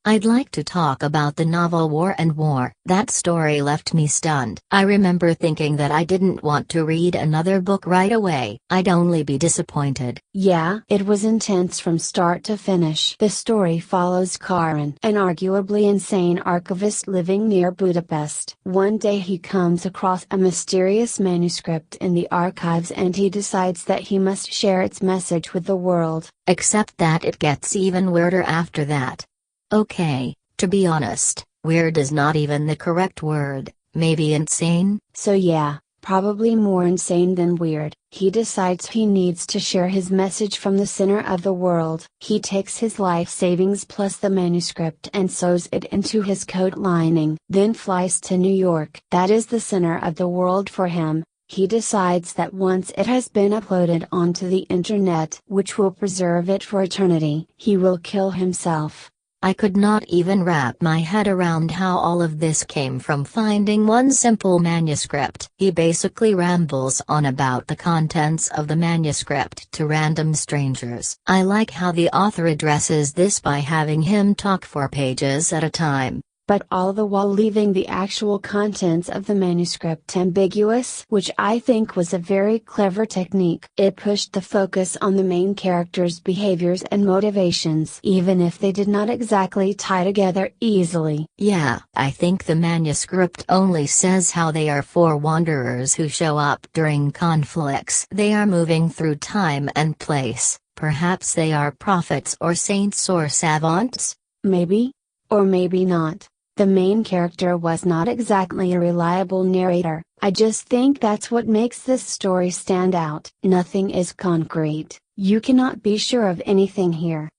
I'd like to talk about the novel War and War. That story left me stunned. I remember thinking that I didn't want to read another book right away. I'd only be disappointed. Yeah, it was intense from start to finish. The story follows Karan, an arguably insane archivist living near Budapest. One day he comes across a mysterious manuscript in the archives and he decides that he must share its message with the world. Except that it gets even weirder after that. Okay, to be honest, weird is not even the correct word, maybe insane? So yeah, probably more insane than weird. He decides he needs to share his message from the center of the world. He takes his life savings plus the manuscript and sews it into his coat lining, then flies to New York. That is the center of the world for him. He decides that once it has been uploaded onto the internet, which will preserve it for eternity, he will kill himself. I could not even wrap my head around how all of this came from finding one simple manuscript. He basically rambles on about the contents of the manuscript to random strangers. I like how the author addresses this by having him talk for pages at a time, but all the while leaving the actual contents of the manuscript ambiguous, which I think was a very clever technique. It pushed the focus on the main characters' behaviors and motivations, even if they did not exactly tie together easily. Yeah, I think the manuscript only says how they are four wanderers who show up during conflicts. They are moving through time and place. Perhaps they are prophets or saints or savants? Maybe. Or maybe not. The main character was not exactly a reliable narrator. I just think that's what makes this story stand out. Nothing is concrete. You cannot be sure of anything here.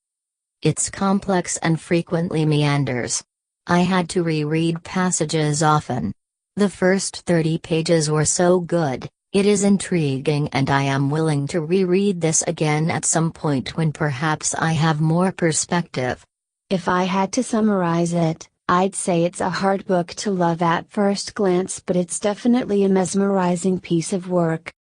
It's complex and frequently meanders. I had to reread passages often. The first 30 pages were so good. It is intriguing and I am willing to reread this again at some point when perhaps I have more perspective. If I had to summarize it, I'd say it's a hard book to love at first glance, but it's definitely a mesmerizing piece of work.